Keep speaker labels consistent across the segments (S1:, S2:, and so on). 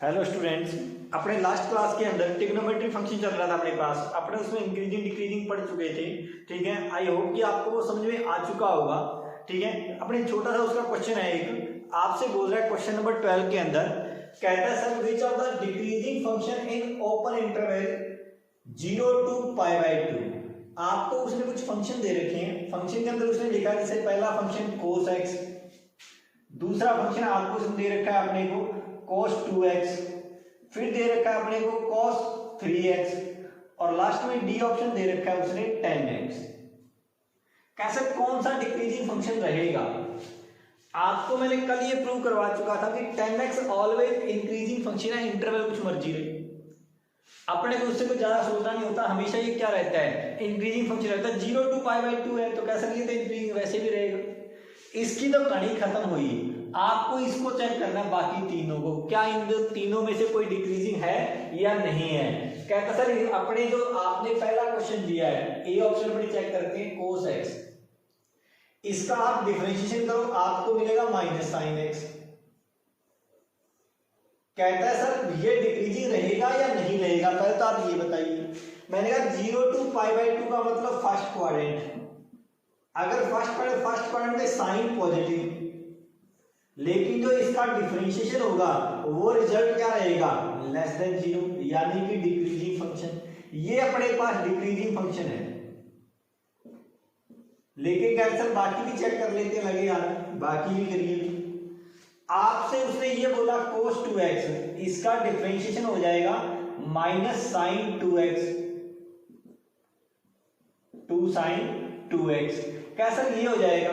S1: Hello students, अपने last class के अंदर ट्रिग्नोमेट्री फंक्शन चल रहा था अपने पास। अपने उसमें इंक्रीजिंग डिक्रीजिंग पढ़ चुके थे। ठीक है, आई होप कि आपको वो समझ में आ चुका होगा। ठीक है, अपने छोटा सा उसका क्वेश्चन है, एक आपसे बोल रहा है क्वेश्चन नंबर 12 के अंदर कहता है sir which of the decreasing function in open interval 0 to π/2। आपको उसने कुछ फंक्शन दे रखे हैं। फंक्शन के अंदर उसने लिखा जैसे पहला फंक्शन cos x, दूसरा फंक्शन आपको उसने दे रखा है अपने को cos 2x, फिर दे रखा है अपने को cos 3x और लास्ट में डी ऑप्शन दे रखा है उसने 10x। कैसे कौन सा डिक्रीजिंग फंक्शन रहेगा? आपको मैंने कल ये प्रूव करवा चुका था कि 10x ऑलवेज इंक्रीजिंग फंक्शन है, इंटरवल कुछ मर्जी रहे, अपने को उससे कुछ ज्यादा सोचना नहीं होता। हमेशा ये क्या रहता है, इंक्रीजिंग फंक्शन रहता है। 0 to π/2 है तो कैसा नहीं, इंक्रीजिंग वैसे भी रहेगा। इसकी तो कहानी खत्म हुई। आपको इसको चेक करना है, बाकी तीनों को, क्या इन तीनों में से कोई डिक्रीजिंग है या नहीं है। कहता सर अपने जो आपने पहला क्वेश्चन दिया है ए ऑप्शन पर चेक करते हैं cos x, इसका आप डिफरेंशिएशन करो, आपको मिलेगा -sin x। कहता है सर ये डिक्रीजिंग रहेगा या नहीं रहेगा, पहले तो आप ये बताइए। मैंने कहा 0 to π/2 का मतलब फर्स्ट क्वाड्रेंट, अगर फर्स्ट क्वाड्रेंट में साइन पॉजिटिव, लेकिन जो इसका डिफरेंशिएशन होगा वो रिजल्ट क्या रहेगा, <0, यानी कि डिक्रीजिंग फंक्शन। ये अपने पास डिक्रीजिंग फंक्शन है। लेकिन कैंसर बाकी भी चेक कर लेते हैं, लगे यार बाकी भी करिए। आपसे उसने ये बोला cos 2x, इसका डिफरेंशिएशन हो जाएगा -sin 2x, 2 sin 2x। कैसा ये हो जाएगा।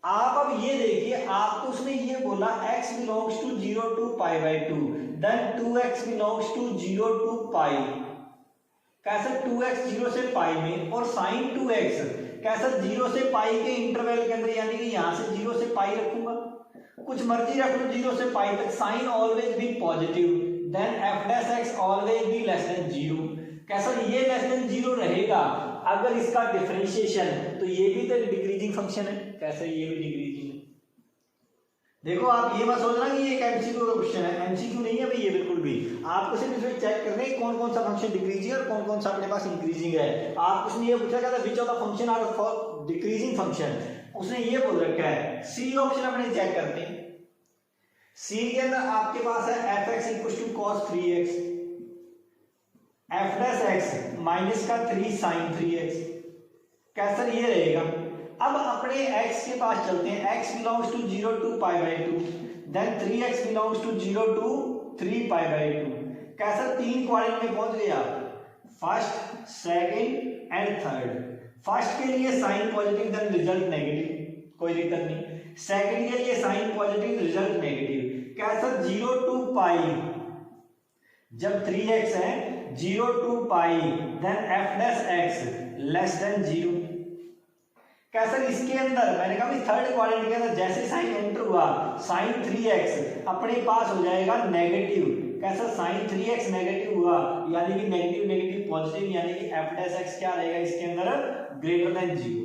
S1: आप अब ये देखिए, आपको उसने ये बोला x belongs to 0 to π/2, then 2x belongs to 0 to π। कैसा 2x 0 से π में और sin 2x कैसा 0 से π के इंटरवल के अंदर, यानी कि यहां से 0 से π रखूंगा, कुछ मर्जी रख लो 0 से π तक। Sine always be positive, then f' always be <0। कैसा ये <0 रहेगा अगर इसका डिफरेंशिएशन, तो ये भी तो डिक्रीजिंग फंक्शन है। कैसे ये भी डिक्रीजिंग है। देखो आप ये मत सोचना कि ये एक एमसीक्यू का क्वेश्चन है, एमसीक्यू नहीं है भाई ये बिल्कुल भी। आपको सिर्फ इसमें चेक करना है कौन कौन सा फंक्शन डिक्रीजिंग है और कौन कौन सा अपने पास इंक्रीजिंग है। आप उसने ये पूछा था which of the function are for decreasing function, उसने ये बोल रखा है सी ऑप्शन अपने चेक करते हैं। सी के अंदर आपके पास है f(x = cos 3x), f' minus का 3 sin 3x। कैसा ये रहेगा। अब अपने x के पास चलते हैं, x belongs to 0 to π/2, then 3x belongs to 0 to 3 π/2। कैसा 3 क्वाड्रेंट में पहुंच गए आप, first second and third. First के लिए sine positive, then result negative, कोई दिक्कत नहीं। सेकंड के लिए साइन पॉजिटिव, रिजल्ट नेगेटिव। कैसा 0 to π, जब 3x है 0 to π, देन f' <0। कैसा इसके अंदर मैंने कहा थर्ड क्वाड्रेंट के अंदर जैसे साइन एंटर हुआ, साइन 3x अपने पास हो जाएगा नेगेटिव। कैसा साइन 3x नेगेटिव हुआ, यानी कि नेगेटिव नेगेटिव पॉजिटिव, यानी कि f' क्या रहेगा इसके अंदर <0।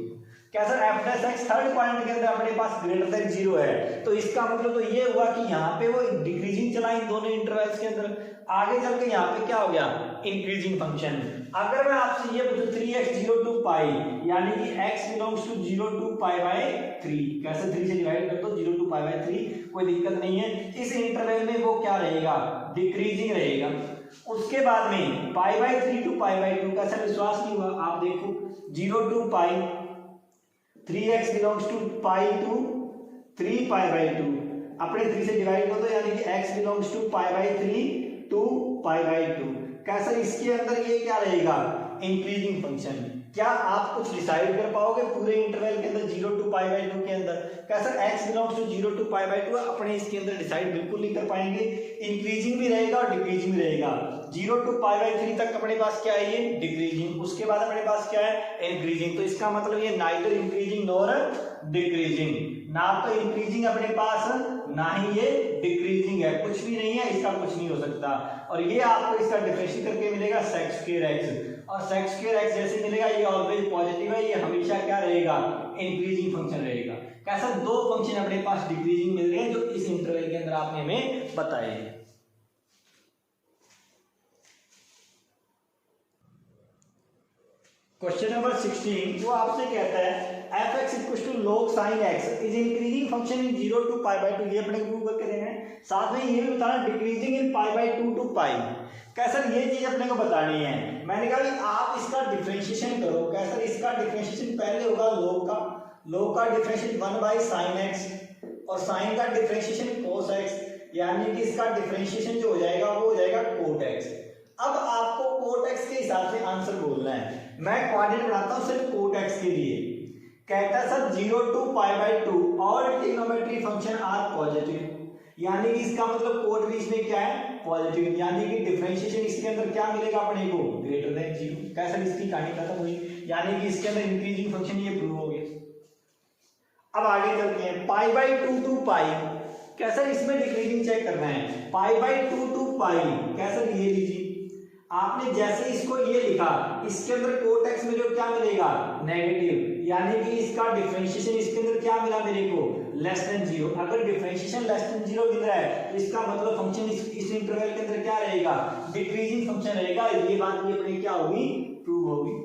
S1: कैसा f' थर्ड क्वाड्रेंट के अंदर अपने पास <0 है, तो इसका मतलब तो ये हुआ कि यहाँ पे वो डिक्रीजिंग चला इन दोनों इंटरवल्स के अंदर। आगे चल के यहाँ पे क्या हो गया, इंक्रीजिंग फंक्शन। अगर मैं आपसे ये पूछूं 3x 0 to π, यानी कि x belongs to 0 to π/3, कैसे 3 से डिवाइड कर दो 0 to π/3, कोई दिक्कत नहीं है। इस इंटरवल में वो क्या रहेगा, डिक्रीजिंग रहेगा। उसके बाद में π/3 to π/2, कैसा विश्वास नहीं हुआ, आप देखो 0 to π, 3x belongs to π to 3 π/2, अपने 3 से डिवाइड कर दो, यानी कि x belongs to π/3 to π/2। कैसा इसके अंदर ये क्या रहेगा, इंक्रीजिंग फंक्शन। क्या आप कुछ डिसाइड कर पाओगे पूरे इंटरवल के अंदर 0 to π/2 के अंदर। कैसा x belongs to 0 to π/2 अपने इसके अंदर डिसाइड बिल्कुल नहीं कर पाएंगे। इंक्रीजिंग भी रहेगा और डिक्रीजिंग भी रहेगा। 0 to π/3 तक अपने पास क्या है, ये डिक्रीजिंग, उसके बाद अपने पास क्या है, इंक्रीजिंग। तो इसका मतलब ये नाइदर इंक्रीजिंग नॉर डिक्रीजिंग, ना तो इंक्रीजिंग अपने पास ना ही ये डिक्रीजिंग है, कुछ भी नहीं है, इसका कुछ नहीं हो सकता। और ये आपको इसका डिफरेंशिएट करके मिलेगा sec²x, और sec²x जैसे मिलेगा ये ऑलवेज पॉजिटिव है, ये हमेशा क्या रहेगा, इंक्रीजिंग फंक्शन रहेगा। कैसा दो फंक्शन अपने पास डिक्रीजिंग मिल रहे हैं जो इस इंटरवल के अंदर आपने हमें बताए। क्वेश्चन नंबर 16 वो आपसे कहता है f x equal to log sin x is increasing function in 0 to pi by 2, ये अपने को प्रूव करके देना है। साथ में ये भी बताना decreasing in pi by 2 to pi. कैसा ये चीज अपने को बतानी है। मैंने कहा कि आप इसका डिफरेंशिएशन करो। कैसा इसका डिफरेंशिएशन पहले होगा log का डिफरेंशिएशन 1 बाई साइन एक्स और साइन का डिफरेंशिएशन cos x, यानी कि इसका डिफरेंशिएशन जो हो जाएगा वो हो जाएगा cot x। अब आपको cot x के हिसाब से आंसर बोलना है। मैं कोऑर्डिनेट बनाता हूं सिर्फ cot x के लिए। कहता है सर 0 टू पाई बाई 2 और ट्रिग्नोमेट्री फंक्शन आर पॉजिटिव, यानी कि इसका मतलब कोट भी इसमें क्या है पॉजिटिव, यानी कि डिफरेंशिएशन इसके अंदर क्या मिलेगा अपने को ग्रेटर देन 0। कैसा इसकी कहानी खत्म हुई, यानी कि इसके अंदर इंक्रीजिंग फंक्शन ये प्रूव हो गया। अब आगे चलते हैं पाई बाई 2 टू पाई। कैसा इसमें डिक्रीजिंग चेक करना है। पाई बाई 2 टू पाई कैसा ये लीजिए आपने जैसे इसको ये लिखा इसके अंदर कोट एक्स में जो क्या मिलेगा नेगेटिव, यानी कि इसका डिफरेंशिएशन इसके अंदर क्या मिला मेरे को लेस देन 0। अगर डिफरेंशिएशन लेस देन 0 मिल रहा है तो इसका मतलब फंक्शन इस इंटरवल के अंदर क्या रहेगा डिक्रीजिंग फंक्शन रहेगा। ये बात भी अपनी क्या होगी प्रूव होगी।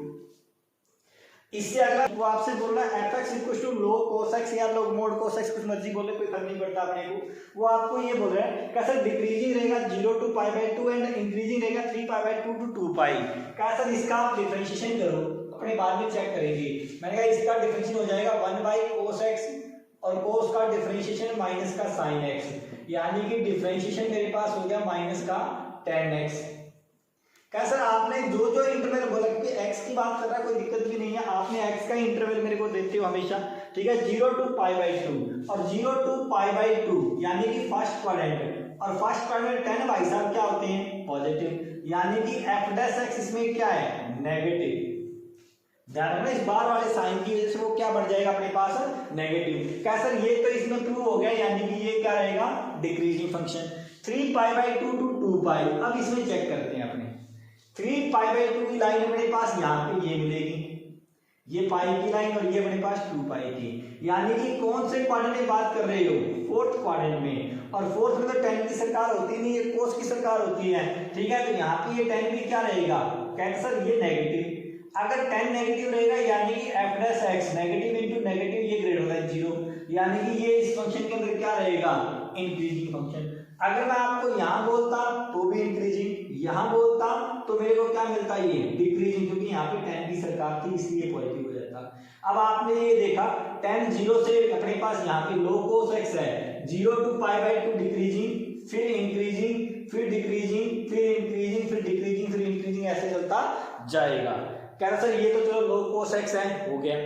S1: इससे अगर वो आपसे बोल रहा है f x equal to log cos x या log mod cos x, कुछ मर्जी बोले कोई फर्क नहीं पड़ता अपने को। वो आपको ये बोल रहा है कैसा डिक्रीजिंग रहेगा 0 to pi by 2 and increasing रहेगा 3 पाई बाई 2 टू 2 पाई। कैसा इसका आप डिफरेंशिएशन करो, अपने बाद में चेक करेंगे। मैंने कहा इसका डिफरेंशिएशन हो जाएगा 1 बाई cos x और cos का डिफरेंशिएशन माइनस का sin x, यानी कि डिफरेंशिएशन मेरे पास हो गया माइनस का tan x। कैसा आपने जो जो इंटरवल बोला कि x की बात कर रहा है कोई दिक्कत भी नहीं है, आपने x का इंटरवल मेरे को देते हो हमेशा, ठीक है 0 टू पाई बाई 2 और 0 टू पाई बाई 2, यानी कि फर्स्ट क्वाड्रेंट और फर्स्ट क्वाड्रेंट 10 भाई साहब क्या होते हैं पॉजिटिव, यानी कि f डैश x इसमें क्या है नेगेटिव। ध्यान रखना इस बार वाले साइन की वजह से वो क्या बढ़ जाएगा अपने पास नेगेटिव। कैसा ये तो इसमें प्रूव हो गया, यानी कि ये क्या रहेगा decreasing function 3 pi by 2 to 2 pi. अब इसमें चेक करते हैं अपने 3 पाई बाई 2 की लाइन मेरे पास यहाँ पे ये मिलेगी, ये पाई की लाइन और ये मेरे पास 2 पाई की, यानी कि कौन से क्वाड्रेंट में बात कर रहे हो फोर्थ क्वाड्रेंट में। और फोर्थ में तो 10 की सरकार होती नहीं है, कोस की सरकार होती है, ठीक है। तो यहाँ पे ये 10 भी क्या रहेगा कैंसर ये नेगेटिव। अगर 10 नेगेटिव रहेगा यानी कि F dash x negative into negative ये ग्रेटर देन 0, यानी कि ये इस फंक्शन के अंदर क्या रहेगा इंक्रीजिंग फंक्शन। अगर मैं आपको यहाँ बोलता तो भी इंक्रीजिंग, यहाँ बोलता तो मेरे को क्या मिलता ये डिक्रीजिंग, क्योंकि यहाँ पे 10 की सरकार थी इसलिए पॉजिटिव हो जाता। अब आपने ये देखा 10 0 से अपने पास यहाँ पे log cos x है 0 टू पाई बाई 2 डिक्रीजिंग फिर इंक्रीजिंग फिर डिक्रीजिंग फिर इंक्रीजिंग फिर डिक्रीजिंग फिर इंक्रीजिंग ऐसे चलता जाएगा। कह रहा सर ये तो चलो log cos x है हो गया।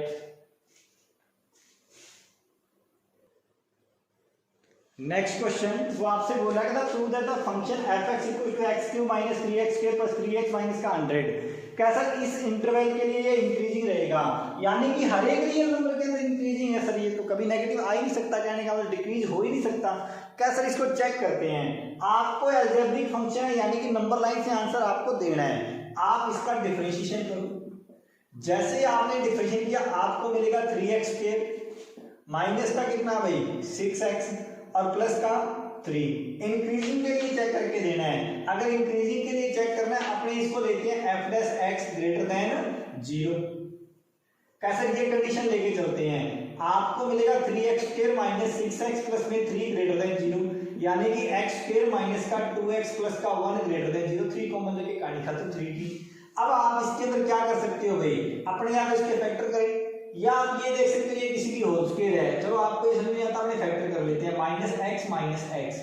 S1: नेक्स्ट क्वेश्चन वो आपसे बोला गया था prove that the function f(x) equal to x³ minus 3x² plus 3x minus का 100। कैसा इस इंटरवल के लिए ये इंक्रीजिंग रहेगा, यानी कि हर एक रियल नंबर के अंदर इंक्रीजिंग है। सर ये तो कभी नेगेटिव आ ही नहीं सकता, कहने का मतलब डिक्रीज हो ही नहीं सकता। क्या सर इसको चेक करते हैं। आपको अलजेब्रिक फंक्शन है यानी कि नंबर लाइन से आंसर आपको देना है। आप इसका डिफरेंशिएशन करो, जैसे आपने डिफरेंशिएट किया आपको मिलेगा 3x² माइनस का कितना भाई 6x और प्लस का 3। इंक्रीजिंग के लिए चेक करके देना है। अगर इंक्रीजिंग के लिए चेक करना है अपने इसको लेते हैं f dash x greater than 0। कैसे ये कंडीशन लेके चलते हैं आपको मिलेगा 3x² माइनस 6x प्लस में 3 ग्रेटर देन 0, यानी कि x² माइनस का 2x प्लस का 1 ग्रेटर देन 0। 3 कॉमन लेके कहानी खत्म 3 की। अब आप इसके अंदर क्या कर सकते हो भाई अपने आप इसके फैक्टर करें, या आप ये देख सकते हो ये किसी की होल स्क्वायर है। चलो आपको ये समझ नहीं आता अपने फैक्टर कर लेते हैं माइनस x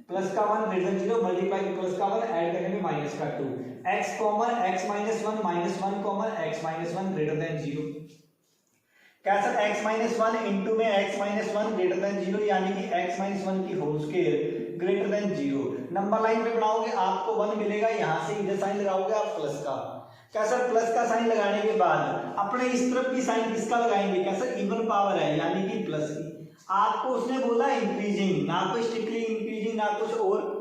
S1: प्लस का 1 ग्रेटर देन 0 मल्टीप्लाई प्लस का 1 ऐड करने में माइनस का 2 x common x minus 1 minus 1 common x minus 1 greater than 0। कैसा x माइनस 1 इंटू में x माइनस 1 ग्रेटर देन 0, यानी कि x माइनस 1 की whole square greater than 0। Number line पे बनाओगे आपको 1 मिलेगा, यहाँ से इधर साइन लगाओगे आप प्लस का। कैसा प्लस का साइन लगाने के बाद अपने इस तरफ की साइन किसका लगाएंगे कैसा इवन पावर है यानी कि प्लस की। आपको उसने बोला इंक्रीजिंग, ना कोई स्ट्रिक्टली इंक्रीजिंग ना कुछ और,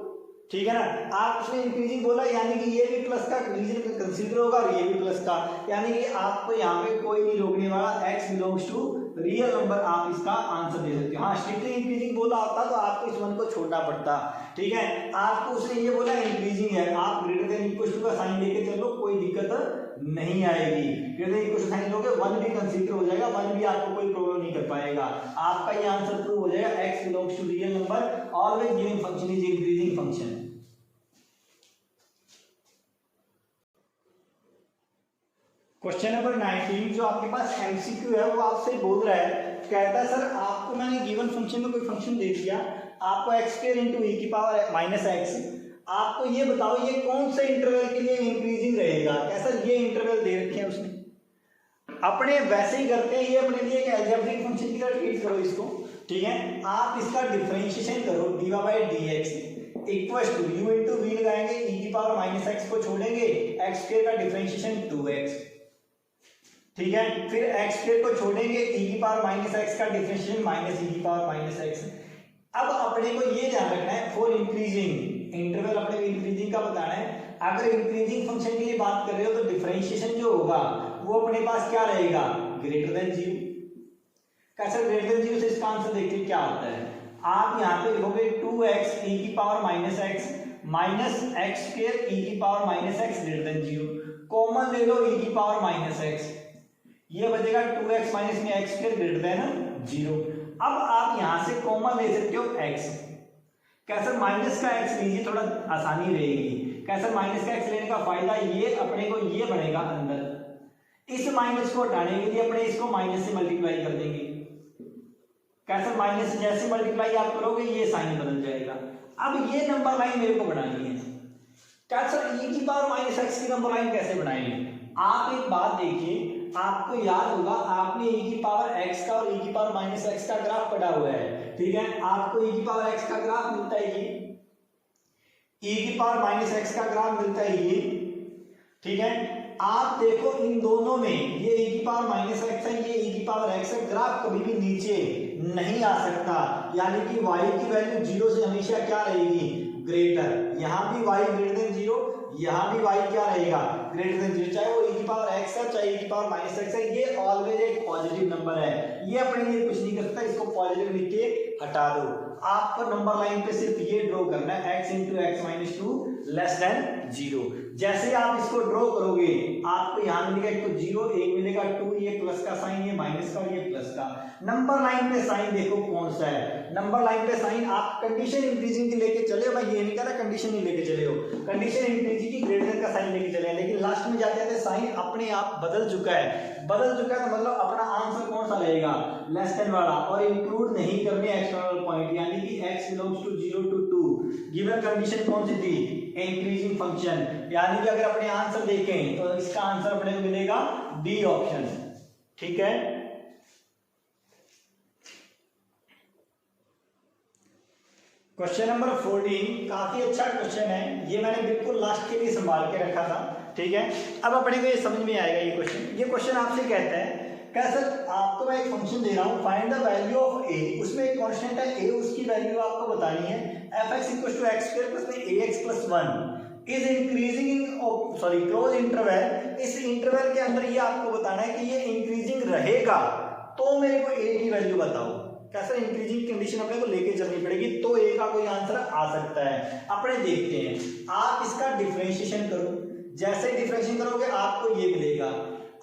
S1: ठीक है ना। आप उसने इंक्रीजिंग बोला यानी कि ये भी प्लस का रीजन कंसीडर होगा और ये भी प्लस का, यानी कि आपको यहाँ पे कोई नहीं रोकने वाला। x belongs to real number, आप इसका आंसर दे सकते हो। हाँ स्ट्रिक्टली इंक्रीजिंग बोला होता तो आपको इस वन को छोड़ना पड़ता, ठीक है। आपको उसने ये बोला इंक्रीजिंग है, आप ग्रेटर देन इक्वल टू का साइन लेके चलो कोई दिक्कत नहीं आएगी। Greater than equal to sign लोगे 1 भी कंसीडर हो जाएगा, 1 भी आपको कोई प्रॉब्लम नहीं कर पाएगा। आपका ये आंसर प्रूव हो जाएगा। x belongs to real number, always given function is increasing function. Question number 19 जो आपके पास एमसीक्यू है वो आपसे बोल रहा है, कहता है सर आपको मैंने गिवन फंक्शन में कोई फंक्शन दे दिया, आपको x स्क्वायर इंटू e की पावर माइनस एक्स, आपको ये बताओ ये कौन से इंटरवल के लिए इंक्रीजिंग रहेगा। कैसा ये इंटरवल दे रखे हैं उसने, अपने वैसे ही करते हैं, ये अपने लिए एक अलजेब्रिक फंक्शन की तरह ट्रीट करो इसको, ठीक है। आप इसका डिफरेंशिएशन करो, dy by dx equals to u into v लगाएंगे, e की पावर माइनस एक्स को छोड़ेंगे, x स्क्वायर का डिफरेंशिएशन 2x, ठीक है। फिर x स्क्वायर को छोड़ेंगे, e की पावर माइनस एक्स का डिफरेंशिएशन माइनस e की पावर माइनस एक्स। अब अपने को ये ध्यान रखना है फॉर इंक्रीजिंग इंटरवल, अपने को इंक्रीजिंग का बताना है। अगर इंक्रीजिंग फंक्शन के लिए बात कर रहे हो तो डिफरेंशिएशन जो होगा वो अपने पास क्या रहेगा, ग्रेटर देन 0। कैसे ग्रेटर देन 0 से इसका आंसर देखिए क्या होता है। आप यहाँ पे लिखोगे 2x e की power minus x minus x square e की power minus x greater than 0। Common ले लो e की पावर माइनस एक्स, ये बचेगा 2x माइनस में एक्स स्क्वायर ग्रेटर देन 0। अब आप यहां से कॉमन ले सकते हो x, कैसे माइनस का x लीजिए, थोड़ा आसानी रहेगी। कैसे माइनस का x लेने का फायदा ये अपने को ये बनेगा अंदर, इस माइनस को हटाने के लिए अपने इसको माइनस से मल्टीप्लाई कर देंगे। कैसे माइनस से जैसे मल्टीप्लाई आप करोगे ये साइन बदल जाएगा। अब ये नंबर लाइन मेरे को बनानी है, कैसे e की पावर माइनस एक्स की नंबर लाइन कैसे बनाएंगे। आप एक बात देखिए, आपको याद होगा आपने e की पावर x का और e की पावर माइनस एक्स का ग्राफ पढ़ा हुआ है, ठीक है। आपको e की पावर x का ग्राफ मिलता है ये, e की पावर माइनस एक्स का ग्राफ मिलता है ये, ठीक है। आप देखो इन दोनों में ये e की पावर माइनस एक्स है, ये e की पावर x है, ग्राफ कभी भी नीचे नहीं आ सकता, यानी कि y की वैल्यू 0 से हमेशा क्या रहेगी, ग्रेटर। यहां भी y ग्रेटर देन 0, यहां भी y क्या रहेगा, ग्रेटर देन 0, चाहे वो e की पावर x है चाहे e की पावर माइनस एक्स है, ये ऑलवेज एक पॉजिटिव नंबर है, ये अपने लिए कुछ नहीं कर सकता, इसको पॉजिटिव लिख के हटा दो। आपको नंबर लाइन पे सिर्फ ये ड्रॉ करना है x into x minus 2 less than 0। जैसे आप इसको ड्रॉ करोगे आपको यहाँ मिलेगा एक तो 0, एक मिलेगा 2, ये प्लस का साइन, ये माइनस का और ये प्लस का। नंबर लाइन पे साइन देखो कौन सा है, नंबर लाइन पे साइन आप कंडीशन इंक्रीजिंग की लेके चले हो, मैं ये नहीं कह रहा कंडीशन नहीं लेके चले हो, कंडीशन इंक्रीजिंग की ग्रेटर देन का साइन लेके चले, लेकिन लास्ट में जाते जाते साइन अपने आप बदल चुका है, बदल चुका है तो मतलब अपना आंसर कौन सा रहेगा, लेस देन वाला, और इंक्लूड नहीं करने एक्सटर्नल पॉइंट, यानी कि x belongs to 0 to 2। Given condition कौन सी थी, इंक्रीजिंग फंक्शन, यानी कि अगर अपने आंसर देखें तो इसका आंसर अपने को मिलेगा डी ऑप्शन, ठीक है। क्वेश्चन नंबर 14 काफी अच्छा क्वेश्चन है, ये मैंने बिल्कुल लास्ट के लिए संभाल के रखा था, ठीक है। अब अपने को ये समझ में आएगा ये क्वेश्चन। ये क्वेश्चन आपसे कहता है कैसे, आपको मैं एक फंक्शन दे रहा हूं, find the value of a, उसमें एक कांस्टेंट है a, उसकी वैल्यू आपको बतानी है, f(x = x² + ax + 1) is increasing in close interval. इस इंटरवल के अंदर ये आपको बताना है कि ये इंक्रीजिंग रहेगा, तो मेरे को a की वैल्यू बताओ। कैसे इंक्रीजिंग कंडीशन अपने को लेके चलनी पड़ेगी, तो a का कोई आंसर आ सकता है। अपने देखते हैं, आप इसका डिफरेंशिएशन करो, जैसे डिफरेंशिएशन करोगे आपको ये मिलेगा।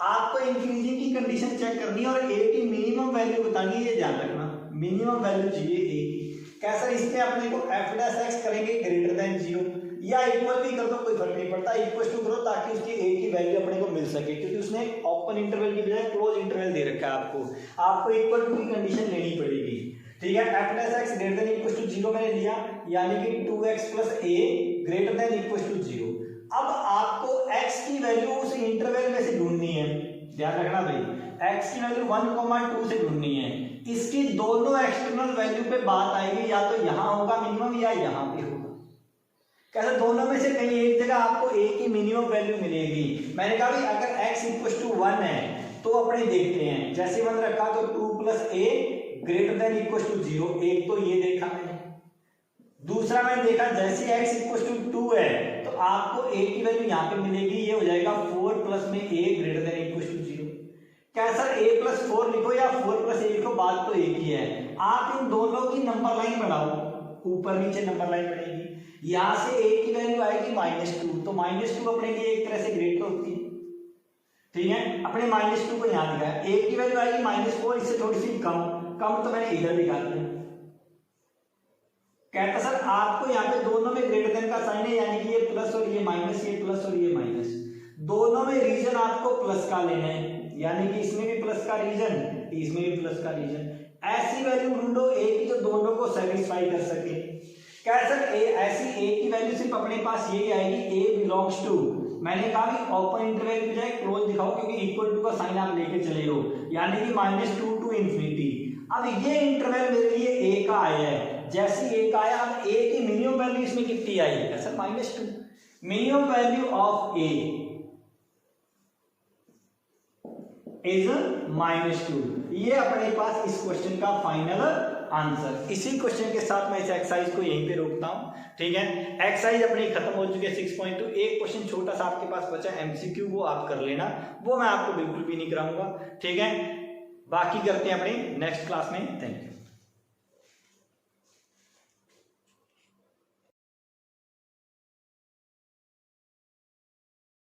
S1: आपको इंक्रीजिंग की कंडीशन चेक करनी है और a की मिनिमम वैल्यू बतानी है, ये ध्यान रखना, मिनिमम वैल्यू चाहिए a की। कैसे, इसमें अपने को f' करेंगे ग्रेटर देन 0 या इक्वल भी कर दो, कोई फर्क नहीं पड़ता, इक्वल टू करो ताकि उसकी a की वैल्यू अपने को मिल सके, क्योंकि उसने ओपन इंटरवल की बजाय क्लोज इंटरवल दे रखा है। आपको इक्वल टू की कंडीशन लेनी पड़ेगी, ठीक है। f' greater than equal to 0 मैंने लिया, यानी कि 2x + a greater than equal to 0। अब आपको x की वैल्यू उस इंटरवल में से ढूंढनी है, ध्यान रखना भाई, x की वैल्यू 1,2 से ढूंढनी है। इसकी दोनों एक्सटर्नल वैल्यू पे बात आएगी, या तो यहां होगा मिनिमम या यहां पे होगा। कैसे, दोनों में से कहीं एक जगह आपको a की मिनिमम वैल्यू मिलेगी। मैंने कहा भाई अगर x = 1 है तो अपने देखते हैं, जैसे 1 रखा तो 2 + a greater than equal to 0, एक तो ये देखा मैंने। दूसरा मैंने देखा जैसे x = 2 है तो आपको a की वैल्यू यहाँ पे मिलेगी, ये हो जाएगा 4 + में a greater than equal to 0। कैसा, a + 4 लिखो या 4 + a लिखो, बात तो एक ही है। आप इन दोनों की नंबर लाइन बढ़ाओ, ऊपर नीचे नंबर लाइन बढ़ेगी, यहाँ से a की वैल्यू आएगी -2, तो -2 अपने लिए एक तरह से ग्रेटर होती है, ठीक है, अपने -2 को यहाँ दिखाया, ए की वैल्यू आएगी -4, इससे थोड़ी सी कम तो मैंने इधर दिखा दिया। कहता सर आपको यहाँ पे दोनों में ग्रेटर देन का साइन है, यानी कि ये प्लस और ये माइनस, ये प्लस और ये माइनस, दोनों में रीजन आपको प्लस का लेना है, यानी कि इसमें भी प्लस का रीजन, इसमें भी प्लस का रीजन। ऐसी वैल्यू ढूंढो ए की जो दोनों को सेटिस्फाई कर सके। क्या सर ऐसी ए की वैल्यू सिर्फ अपने पास यही आएगी, ए बिलोंग्स टू, मैंने कहा कि ओपन इंटरवल की बजाय क्लोज दिखाओ, क्योंकि इक्वल टू का साइन आप लेके चले हो, यानी कि -2 टू इंफिनिटी। अब ये इंटरवल मेरे लिए ए का आया है, जैसे ए का आया, अब ए की मिनिमम वैल्यू इसमें कितनी आई है sir -2, minimum value of A is -2। ये अपने पास इस क्वेश्चन का फाइनल आंसर। इसी क्वेश्चन के साथ मैं इस एक्सरसाइज को यहीं पे रोकता हूं, ठीक है। एक्सरसाइज अपनी खत्म हो चुकी है 6.2। एक क्वेश्चन छोटा सा आपके पास बचा एमसीक्यू, वो आप कर लेना, वो मैं आपको बिल्कुल भी नहीं कराऊंगा, ठीक है। बाकी करते हैं अपनी नेक्स्ट क्लास में। Thank you.